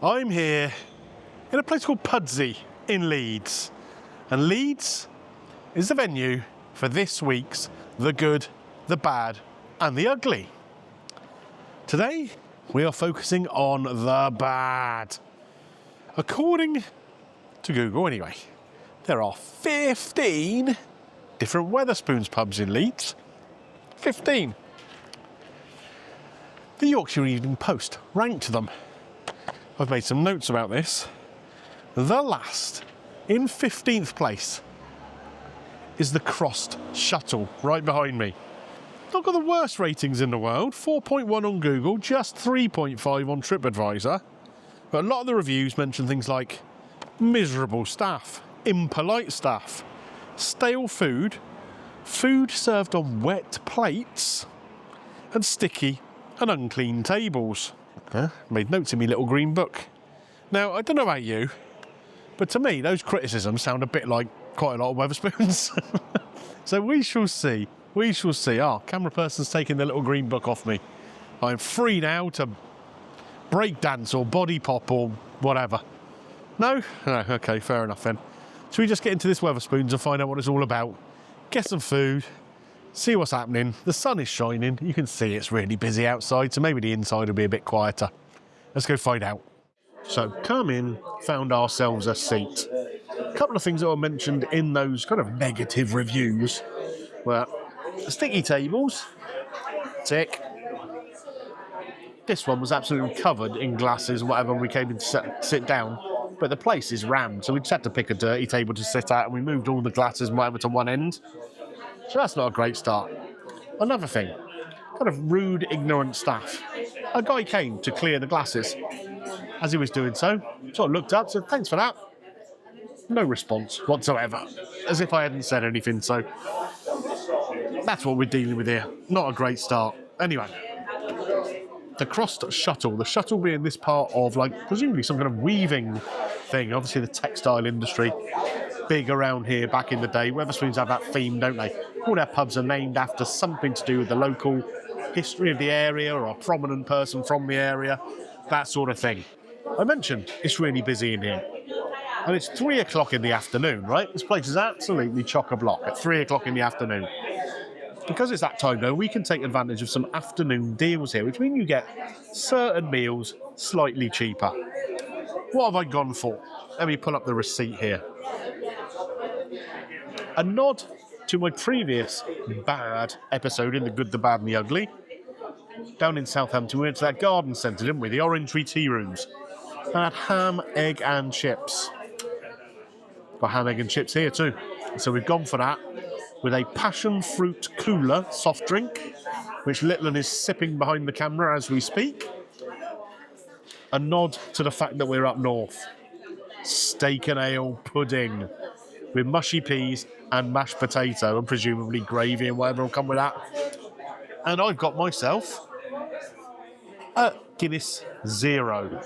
I'm here in a place called Pudsey in Leeds. And Leeds is the venue for this week's The Good, the Bad and the Ugly. Today, we are focusing on the bad. According to Google anyway, there are 15 different Wetherspoons pubs in Leeds. 15. The Yorkshire Evening Post ranked them. I've made some notes about this. The last, in 15th place, is the Crossed Shuttle, right behind me. Not got the worst ratings in the world, 4.1 on Google, just 3.5 on TripAdvisor. But a lot of the reviews mention things like miserable staff, impolite staff, stale food, food served on wet plates, and sticky and unclean tables. Made notes in my little green book. Now, I don't know about you, but to me, those criticisms sound a bit like quite a lot of Wetherspoons. So we shall see. We shall see. Camera person's taking the little green book off me. I'm free now to break dance or body pop or whatever. No? No, okay, fair enough then. Should we just get into this Wetherspoons and find out what it's all about? Get some food, see what's happening. The sun is shining. You can see it's really busy outside, so maybe the inside will be a bit quieter. Let's go find out. So, come in, found ourselves a seat. A couple of things that were mentioned in those kind of negative reviews were sticky tables, tick. This one was absolutely covered in glasses and whatever when we came in to sit down, but the place is rammed, so we just had to pick a dirty table to sit at, and we moved all the glasses and whatever to one end. So that's not a great start. Another thing, kind of rude, ignorant staff. A guy came to clear the glasses. As he was doing so, sort of looked up, said, "Thanks for that." No response whatsoever, as if I hadn't said anything, so that's what we're dealing with here. Not a great start. Anyway, the Crossed Shuttle, the shuttle being this part of, like, presumably some kind of weaving thing, obviously the textile industry, big around here back in the day. Wetherspoons have that theme, don't they? All their pubs are named after something to do with the local history of the area or a prominent person from the area, that sort of thing. I mentioned it's really busy in here. And it's 3 o'clock in the afternoon, right? This place is absolutely chock-a-block at 3 o'clock in the afternoon. Because it's that time, though, we can take advantage of some afternoon deals here, which mean you get certain meals slightly cheaper. What have I gone for? Let me pull up the receipt here. A nod to my previous bad episode in The Good, the Bad and the Ugly. Down in Southampton, we went to that garden centre, didn't we? The Orange Tree Tea Rooms. And had ham, egg and chips. Got ham, egg and chips here too. So we've gone for that with a passion fruit cooler soft drink, which Litland is sipping behind the camera as we speak. A nod to the fact that we're up north. Steak and ale pudding with mushy peas and mashed potato and presumably gravy and whatever will come with that. And I've got myself a Guinness Zero.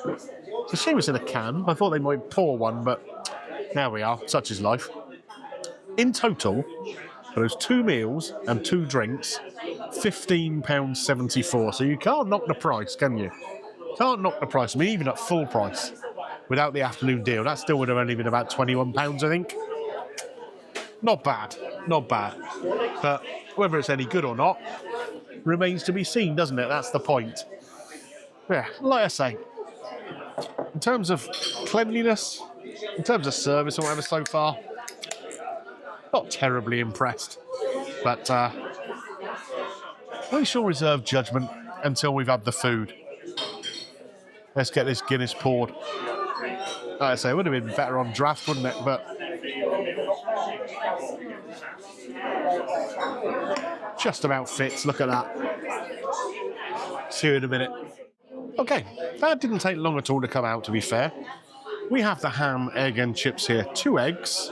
It's a shame it's in a can. I thought they might pour one, but there we are. Such is life. In total, for those 2 meals and 2 drinks, £15.74. So you can't knock the price, can you? Can't knock the price. I mean, even at full price, without the afternoon deal, that still would have only been about £21, I think. Not bad. Not bad. But whether it's any good or not remains to be seen, doesn't it? That's the point. Yeah, like I say, in terms of cleanliness, in terms of service or whatever so far, not terribly impressed. But we shall reserve judgment until we've had the food. Let's get this Guinness poured. Like I say, it would have been better on draft, wouldn't it? But just about fits. Look at that. See you in a minute. Okay, that didn't take long at all to come out, to be fair. We have the ham, egg and chips here. 2 eggs.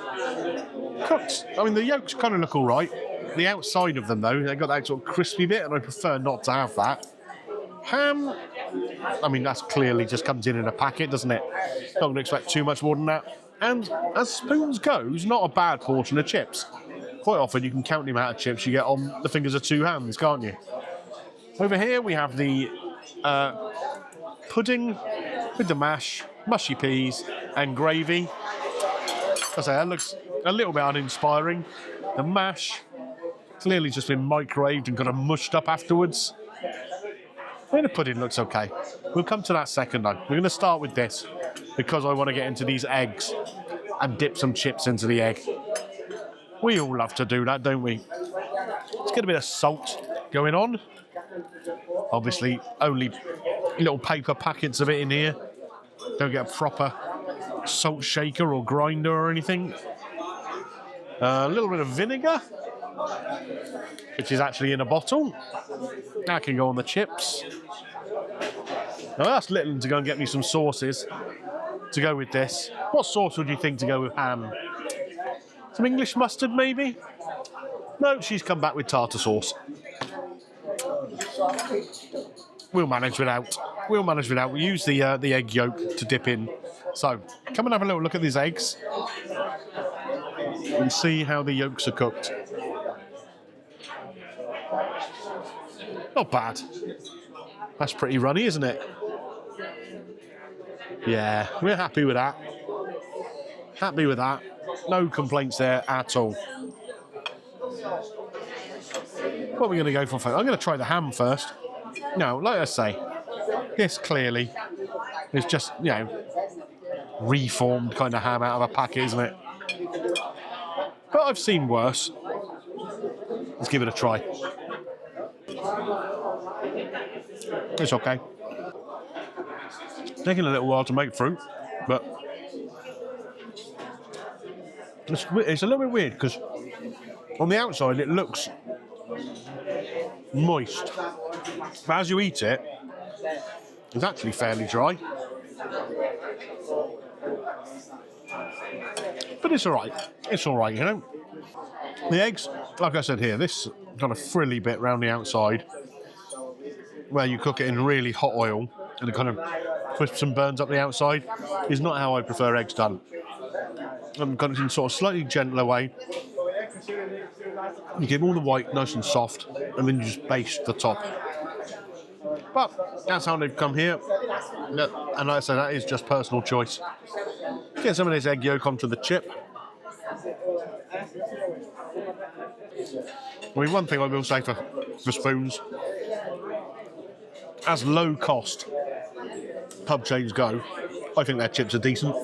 Cooked. I mean, the yolks kind of look all right. The outside of them, though, they've got that sort of crispy bit, and I prefer not to have that. Ham, I mean, that's clearly just comes in a packet, doesn't it? Not going to expect too much more than that. And as spoons goes, not a bad portion of chips. Quite often you can count the amount of chips you get on the fingers of 2 hands, can't you? Over here we have the pudding with the mash mushy peas and gravy. I say that looks a little bit uninspiring. The mash, clearly just been microwaved and kind of mushed up afterwards. And the pudding looks okay. We'll come to that second though. We're going to start with this because I want to get into these eggs and dip some chips into the egg. We all love to do that, don't we? Let's get a bit of salt going on. Obviously, only little paper packets of it in here. Don't get a proper salt shaker or grinder or anything. A little bit of vinegar, which is actually in a bottle. That can go on the chips. Now that's little to go and get me some sauces to go with this. What sauce would you think to go with ham? Some English mustard, maybe? No, she's come back with tartar sauce. We'll manage without. We'll manage without. We use the egg yolk to dip in. So, come and have a little look at these eggs and see how the yolks are cooked. Not bad. That's pretty runny, isn't it? Yeah, we're happy with that. Happy with that. No complaints there at all. What are we going to go for first? I'm going to try the ham first. Now, like I say, this clearly is just, you know, reformed kind of ham out of a packet, isn't it? But I've seen worse. Let's give it a try. It's okay. Taking a little while to make fruit, but it's a little bit weird because on the outside it looks moist, but as you eat it, it's actually fairly dry. But it's all right. It's all right, you know. The eggs, like I said here, this kind of frilly bit round the outside, where you cook it in really hot oil and it kind of crisps and burns up the outside, is not how I prefer eggs done. I'm kind of in sort of slightly gentler way. You give all the white nice and soft, and then you just baste the top. But that's how they've come here. And like I said, that is just personal choice. Get some of this egg yolk onto the chip. I mean, one thing I will say for spoons, as low cost pub chains go, I think their chips are decent.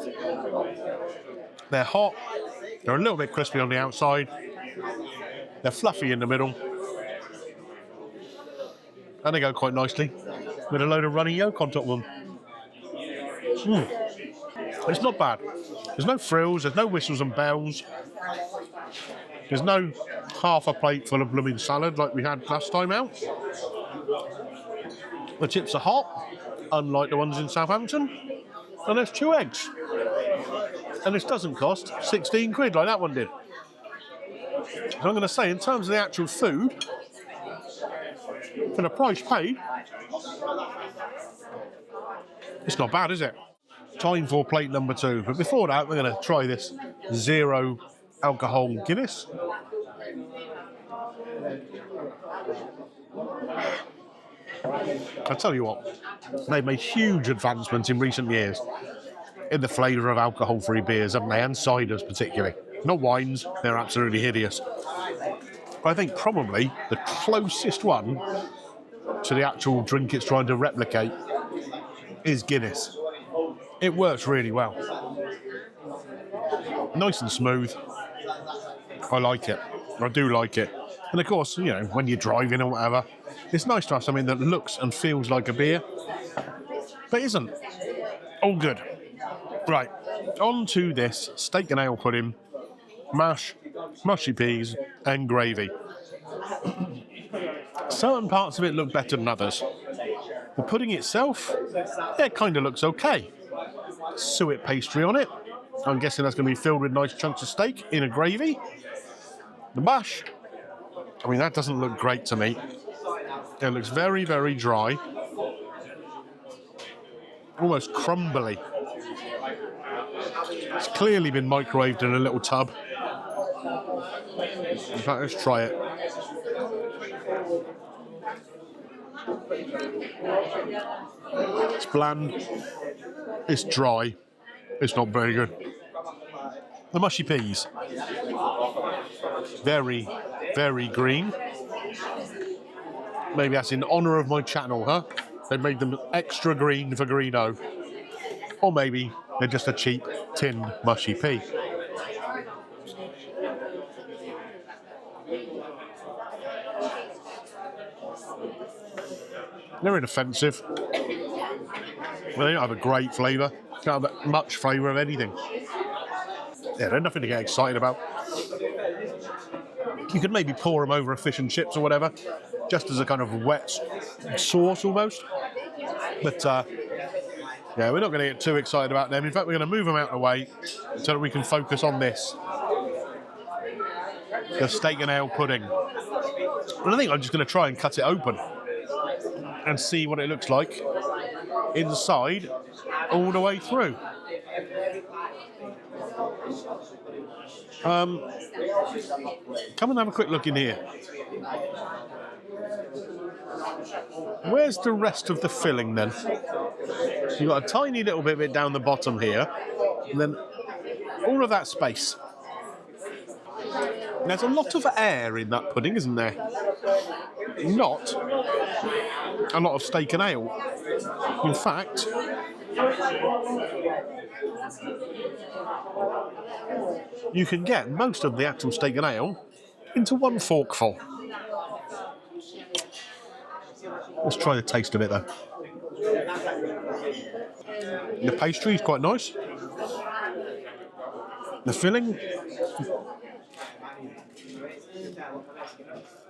They're hot, they're a little bit crispy on the outside, they're fluffy in the middle, and they go quite nicely with a load of runny yolk on top of them. It's not bad. There's no frills, there's no whistles and bells. There's no half a plate full of blooming salad like we had last time out. The chips are hot, unlike the ones in Southampton. And there's 2 eggs. And this doesn't cost 16 quid like that one did. So I'm going to say, in terms of the actual food, for the price paid, it's not bad, is it? Time for plate number 2. But before that, we're going to try this 0 alcohol Guinness. I tell you what, they've made huge advancements in recent years in the flavour of alcohol-free beers, haven't they? And ciders particularly. Not wines, they're absolutely hideous. But I think probably the closest one to the actual drink it's trying to replicate is Guinness. It works really well. Nice and smooth. I like it. I do like it. And of course, you know, when you're driving or whatever, it's nice to have something that looks and feels like a beer, but isn't. All good. Right, on to this steak and ale pudding, mash, mushy peas and gravy. Certain parts of it look better than others. The pudding itself, it kind of looks okay. Suet pastry on it. I'm guessing that's going to be filled with nice chunks of steak in a gravy. The mash, I mean, that doesn't look great to me. It looks very, very dry. Almost crumbly. It's clearly been microwaved in a little tub. In fact, let's try it. It's bland. It's dry. It's not very good. The mushy peas. Very, very green. Maybe that's in honour of my channel, huh? They made them extra green for Greeno. Or maybe they're just a cheap tinned mushy pea. They're inoffensive. Well, they don't have a great flavour. Don't have much flavour of anything. Yeah, they're nothing to get excited about. You could maybe pour them over a fish and chips or whatever, just as a kind of wet sauce almost. But yeah, we're not going to get too excited about them. In fact, we're going to move them out of the way so that we can focus on this. The steak and ale pudding. And I think I'm just going to try and cut it open and see what it looks like inside all the way through. Come and have a quick look in here. Where's the rest of the filling then? So you've got a tiny little bit down the bottom here, and then all of that space. There's a lot of air in that pudding, isn't there? Not a lot of steak and ale. In fact, you can get most of the actual steak and ale into one forkful. Let's try the taste of it though. The pastry is quite nice. The filling,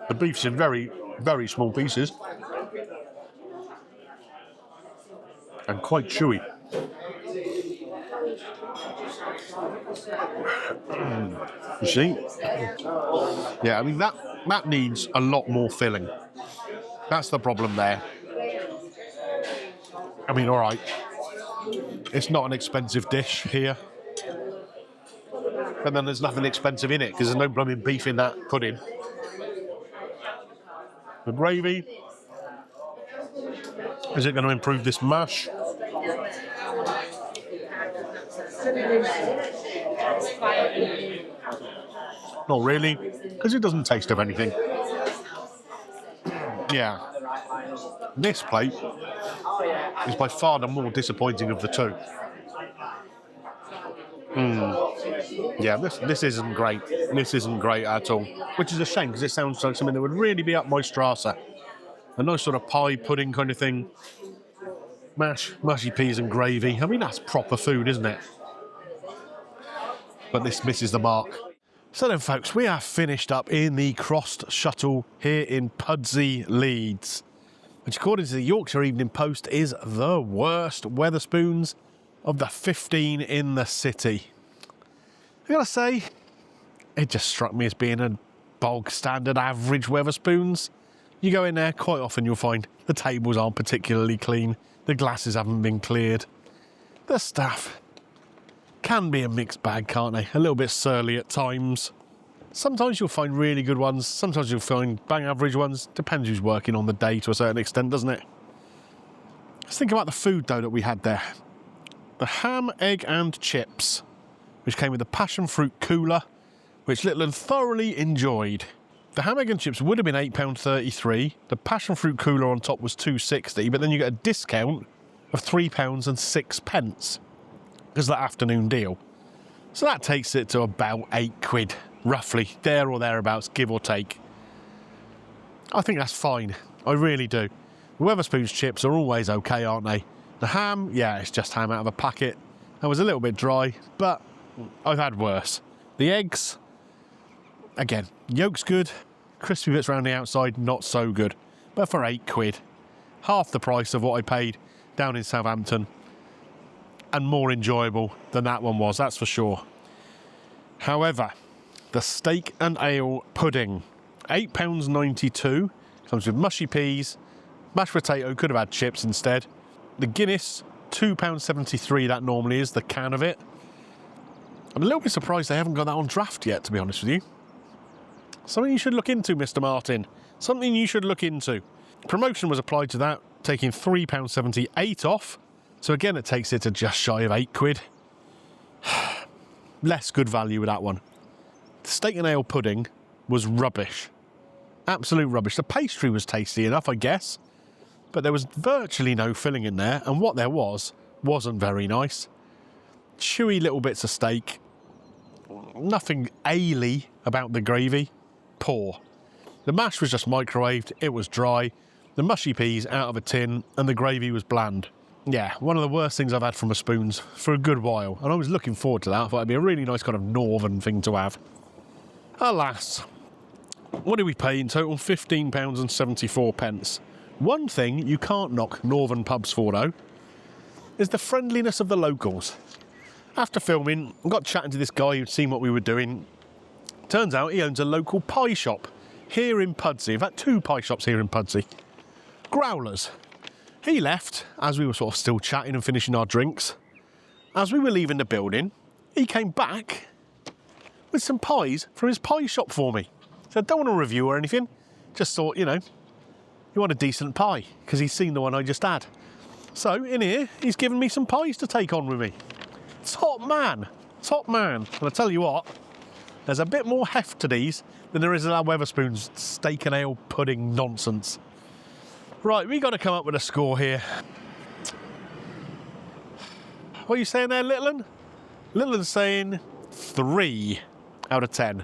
the beef's in very, very small pieces and quite chewy. You see? Yeah, I mean that needs a lot more filling. That's the problem there. I mean, all right, it's not an expensive dish here, but then there's nothing expensive in it because there's no blooming beef in that pudding. The gravy, is it going to improve this mash? Not really, because it doesn't taste of anything. Yeah, this plate is by far the more disappointing of the two. Yeah, this isn't great. This isn't great at all, which is a shame because it sounds like something that would really be up my Strasse. A nice sort of pie pudding kind of thing. Mash, mushy peas and gravy. I mean, that's proper food, isn't it? But this misses the mark. So then, folks, we are finished up in the Crossed Shuttle here in Pudsey, Leeds, which, according to the Yorkshire Evening Post, is the worst Wetherspoons of the 15 in the city. I gotta say, it just struck me as being a bog standard average Wetherspoons. You go in there, quite often you'll find the tables aren't particularly clean, the glasses haven't been cleared, the staff can be a mixed bag, can't they? A little bit surly at times. Sometimes you'll find really good ones, sometimes you'll find bang average ones. Depends who's working on the day to a certain extent, doesn't it? Let's think about the food, though, that we had there. The ham, egg and chips, which came with a passion fruit cooler, which Litland thoroughly enjoyed. The ham, egg and chips would have been £8.33. The passion fruit cooler on top was £2.60, but then you get a discount of £3.06. because of that afternoon deal. So that takes it to about £8, roughly, there or thereabouts, give or take. I think that's fine, I really do. The Wetherspoons chips are always okay, aren't they? The ham, yeah, it's just ham out of a packet. That was a little bit dry, but I've had worse. The eggs, again, yolk's good, crispy bits around the outside, not so good. But for £8, half the price of what I paid down in Southampton, and more enjoyable than that one was, that's for sure. However, the steak and ale pudding, £8.92, comes with mushy peas, mashed potato, could have had chips instead. The Guinness, £2.73 that normally is, the can of it. I'm a little bit surprised they haven't got that on draft yet, to be honest with you. Something you should look into, Mr. Martin. Something you should look into. Promotion was applied to that, taking £3.78 off, So again, it takes it to just shy of £8. Less good value with that one. The steak and ale pudding was rubbish. Absolute rubbish. The pastry was tasty enough, I guess, but there was virtually no filling in there, and what there wasn't very nice. Chewy little bits of steak. Nothing ale-y about the gravy. Poor. The mash was just microwaved. It was dry. The mushy peas out of a tin, and the gravy was bland. Yeah, one of the worst things I've had from a Spoons for a good while, and I was looking forward to that. I thought it'd be a really nice kind of northern thing to have. Alas, what did we pay in total? £15.74. One thing you can't knock northern pubs for, though, is the friendliness of the locals. After filming, I got chatting to this guy who'd seen what we were doing. Turns out he owns a local pie shop here in Pudsey. In fact, 2 pie shops here in Pudsey. Growlers. He left as we were sort of still chatting and finishing our drinks. As we were leaving the building, he came back with some pies from his pie shop for me. So I don't want a review or anything. Just thought, you know, you want a decent pie, because he's seen the one I just had. So in here, he's given me some pies to take on with me. Top man. Top man. And I tell you what, there's a bit more heft to these than there is in our Wetherspoons steak and ale pudding nonsense. Right, we got to come up with a score here. What are you saying there, Little 'un? Little 'un's saying 3 out of 10.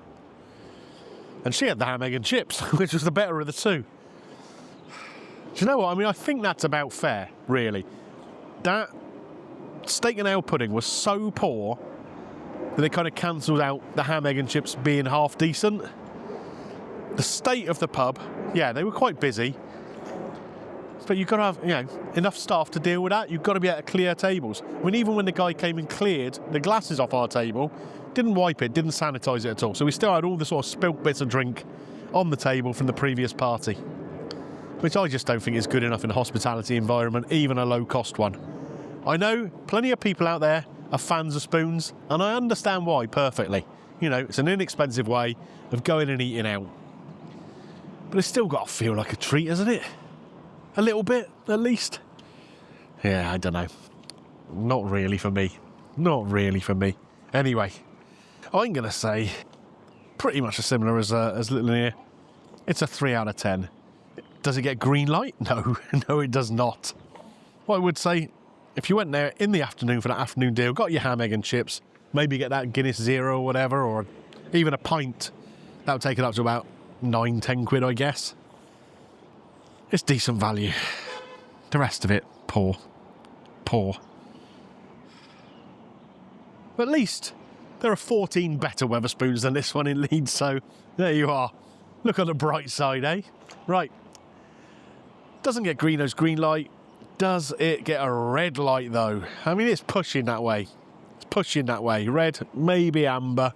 And she had the ham, egg and chips, which was the better of the two. Do you know what? I mean, I think that's about fair, really. That steak and ale pudding was so poor that they kind of cancelled out the ham, egg and chips being half decent. The state of the pub, yeah, they were quite busy. But you've got to have, you know, enough staff to deal with that. You've got to be able to clear tables. I mean, even when the guy came and cleared the glasses off our table, didn't wipe it, didn't sanitise it at all. So we still had all the sort of spilt bits of drink on the table from the previous party, which I just don't think is good enough in a hospitality environment, even a low-cost one. I know plenty of people out there are fans of Spoons, and I understand why perfectly. You know, it's an inexpensive way of going and eating out. But it's still got to feel like a treat, hasn't it? A little bit, at least. Yeah, I don't know. Not really for me. Not really for me. Anyway, I'm going to say pretty much as similar as Little here. It's a 3 out of 10. Does it get green light? No, no it does not. What I would say, if you went there in the afternoon for that afternoon deal, got your ham, egg and chips, maybe get that Guinness Zero or whatever, or even a pint, that would take it up to about 9-10 quid, I guess. It's decent value. The rest of it, poor. Poor. But at least there are 14 better Wetherspoons than this one in Leeds, so there you are. Look on the bright side, eh? Right. Doesn't get Greeno's green light. Does it get a red light, though? I mean, it's pushing that way. It's pushing that way. Red, maybe amber,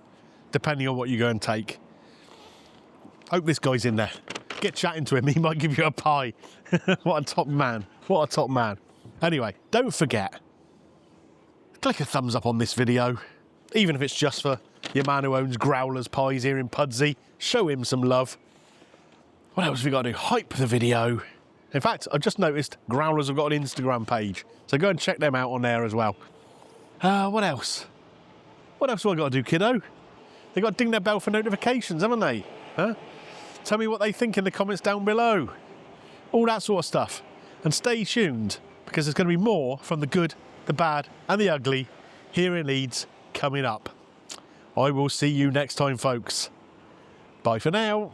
depending on what you go and take. Hope this guy's in there. Get chatting to him, he might give you a pie. What a top man. What a top man. Anyway, don't forget, click a thumbs up on this video, even if it's just for your man who owns Growler's Pies here in Pudsey. Show him some love. What else have we got to do? Hype the video. In fact, I've just noticed Growlers have got an Instagram page, so go and check them out on there as well. What else? What else have I got to do, kiddo? They've got to ding their bell for notifications, haven't they? Huh? Tell me what they think in the comments down below. All that sort of stuff. And stay tuned, because there's going to be more from the good, the bad and the ugly here in Leeds coming up. I will see you next time, folks. Bye for now.